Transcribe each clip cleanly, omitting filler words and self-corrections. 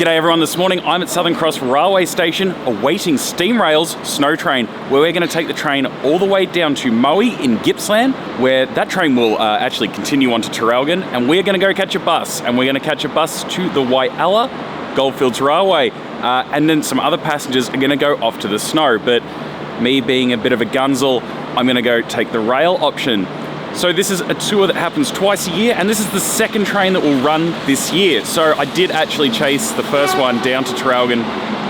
G'day everyone, this morning I'm at Southern Cross Railway Station awaiting Steamrail's snow train, where we're going to take the train all the way down to Moe in Gippsland, where that train will actually continue on to Traralgon, and we're going to go catch a bus, and we're going to catch a bus to the Walhalla Goldfields Railway, and then some other passengers are going to go off to the snow, but me being a bit of a gunzel, I'm going to go take the rail option. So this is a tour that happens twice a year, and this is the second train that will run this year. So I did actually chase the first one down to Traralgon,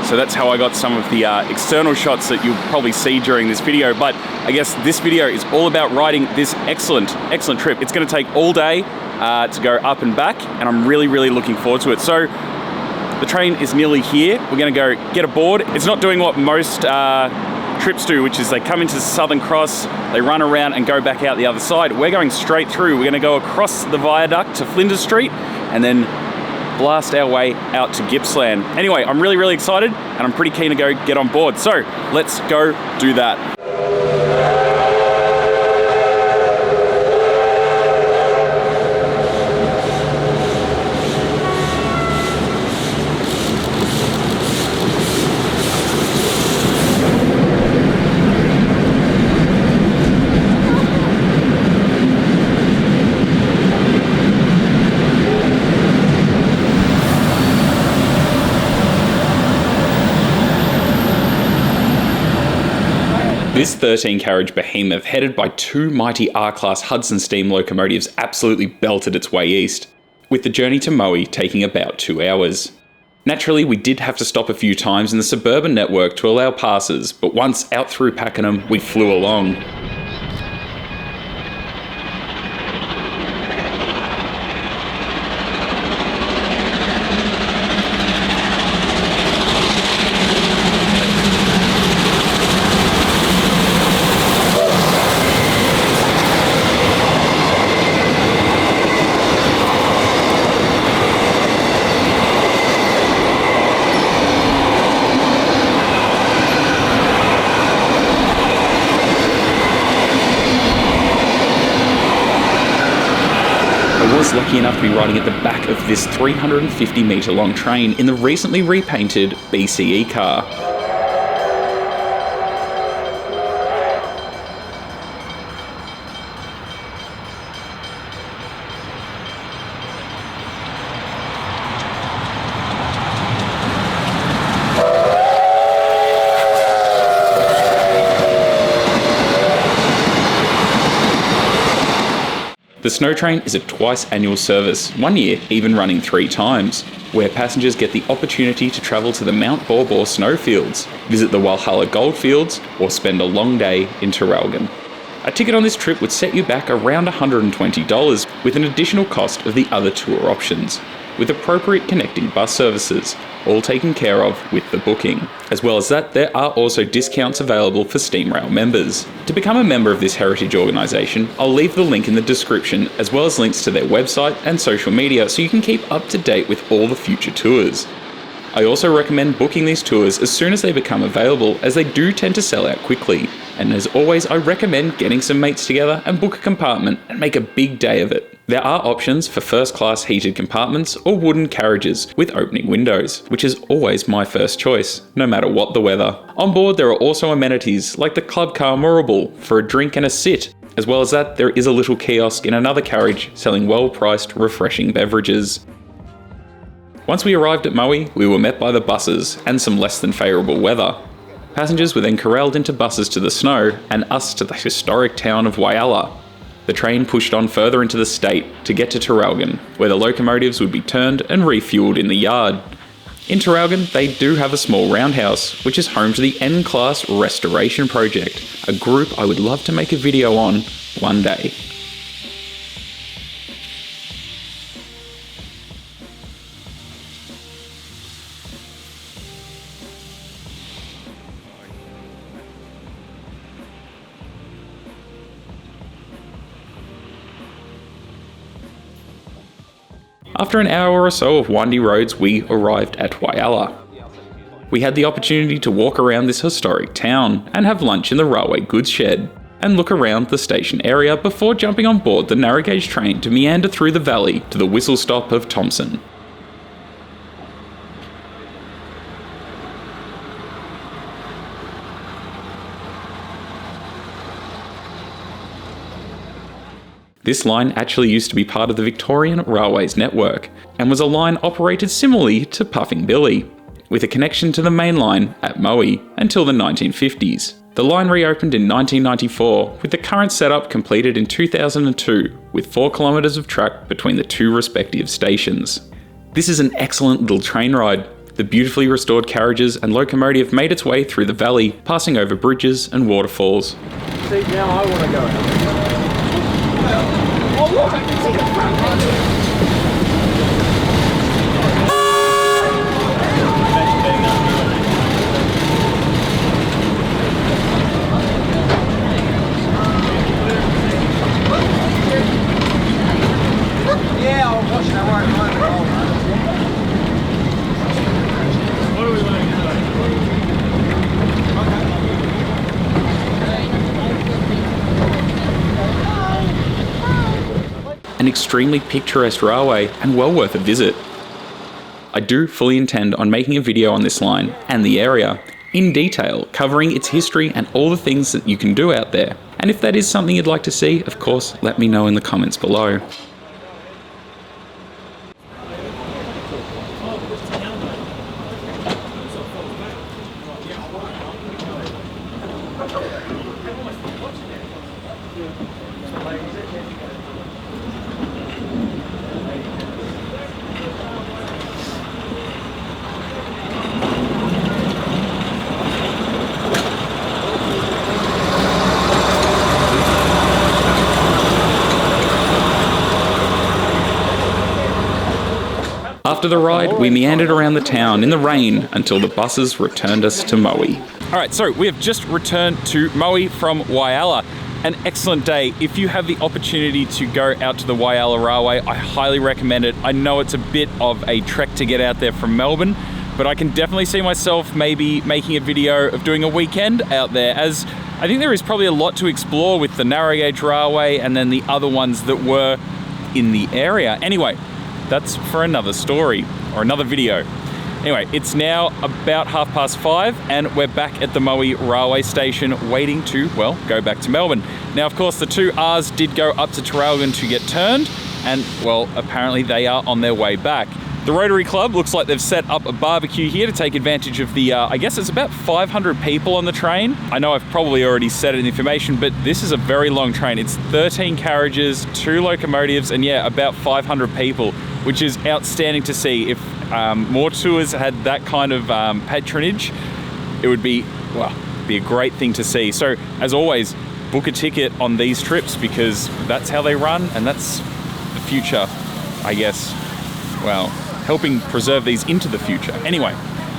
so that's how I got some of the external shots that you'll probably see during this video. But I guess this video is all about riding this excellent trip. It's going to take all day to go up and back, and I'm really looking forward to it. So the train is nearly here. We're going to go get aboard. It's not doing what most trips do, which is they come into Southern Cross, they run around and go back out the other side. We're going straight through. We're going to go across the viaduct to Flinders Street and then blast our way out to Gippsland. Anyway, I'm really excited and I'm pretty keen to go get on board. So let's go do that. This 13-carriage behemoth, headed by two mighty R-Class Hudson steam locomotives, absolutely belted its way east, with the journey to Moe taking about 2 hours. Naturally, we did have to stop a few times in the suburban network to allow passes, but once out through Pakenham, we flew along. I was lucky enough to be riding at the back of this 350 metre long train in the recently repainted BCE car. The Snow Train is a twice annual service, one year even running 3 times, where passengers get the opportunity to travel to the Mount Baw snowfields, visit the Walhalla Goldfields, or spend a long day in Traralgon. A ticket on this trip would set you back around $120, with an additional cost of the other tour options, with appropriate connecting bus services, all taken care of with the booking. As well as that, there are also discounts available for Steamrail members. To become a member of this heritage organisation, I'll leave the link in the description, as well as links to their website and social media, so you can keep up to date with all the future tours. I also recommend booking these tours as soon as they become available, as they do tend to sell out quickly. And as always, I recommend getting some mates together and book a compartment and make a big day of it. There are options for first class heated compartments or wooden carriages with opening windows, which is always my first choice, no matter what the weather. On board there are also amenities like the club car Moorabool for a drink and a sit. As well as that, there is a little kiosk in another carriage selling well-priced, refreshing beverages. Once we arrived at Moe, we were met by the buses and some less than favourable weather. Passengers were then corralled into buses to the snow and us to the historic town of Walhalla. The train pushed on further into the state to get to Traralgon, where the locomotives would be turned and refuelled in the yard. In Traralgon, they do have a small roundhouse, which is home to the N-Class Restoration Project, a group I would love to make a video on one day. After an hour or so of windy roads, we arrived at Walhalla. We had the opportunity to walk around this historic town and have lunch in the railway goods shed, and look around the station area before jumping on board the narrow gauge train to meander through the valley to the whistle stop of Thomson. This line actually used to be part of the Victorian Railways network, and was a line operated similarly to Puffing Billy, with a connection to the mainline at Moe until the 1950s. The line reopened in 1994, with the current setup completed in 2002, with 4 kilometres of track between the 2 respective stations. This is an excellent little train ride. The beautifully restored carriages and locomotive made its way through the valley, passing over bridges and waterfalls. See, now I want to go. Oh, look, I can see the front. Yeah, I'll watch that right moment. What do we want to do? An extremely picturesque railway and well worth a visit. I do fully intend on making a video on this line and the area in detail, covering its history and all the things that you can do out there. And if that is something you'd like to see, of course, let me know in the comments below. After the ride, we meandered around the town in the rain until the buses returned us to Moe. Alright, so we have just returned to Moe from Walhalla. An excellent day. If you have the opportunity to go out to the Walhalla Railway, I highly recommend it. I know it's a bit of a trek to get out there from Melbourne, but I can definitely see myself maybe making a video of doing a weekend out there, as I think there is probably a lot to explore with the narrow gauge railway and then the other ones that were in the area. Anyway, that's for another story or another video. Anyway, it's now about 5:30 and we're back at the Moe railway station waiting to, well, go back to Melbourne. Now, of course, the 2 Rs did go up to Traralgon to get turned and, well, apparently they are on their way back. The Rotary Club looks like they've set up a barbecue here to take advantage of the, I guess it's about 500 people on the train. I know I've probably already said it in the information, but this is a very long train. It's 13 carriages, 2 locomotives, and yeah, about 500 people, which is outstanding to see. If more tours had that kind of patronage, it would be, well, be a great thing to see. So, as always, book a ticket on these trips because that's how they run and that's the future, I guess. Well, helping preserve these into the future. Anyway,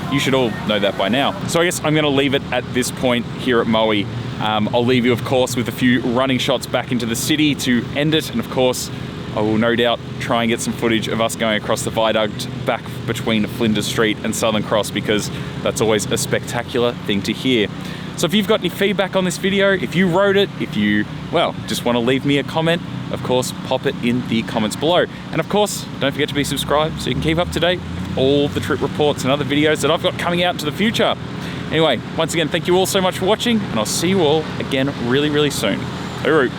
you should all know that by now. So I guess I'm going to leave it at this point here at Moe. I'll leave you, of course, with a few running shots back into the city to end it. And of course, I will no doubt try and get some footage of us going across the viaduct back between Flinders Street and Southern Cross, because that's always a spectacular thing to hear. So if you've got any feedback on this video, if you wrote it, if you, well, just want to leave me a comment, of course, pop it in the comments below. And of course, don't forget to be subscribed so you can keep up to date with all the trip reports and other videos that I've got coming out into the future. Anyway, once again, thank you all so much for watching, and I'll see you all again really, really soon. Hooroo.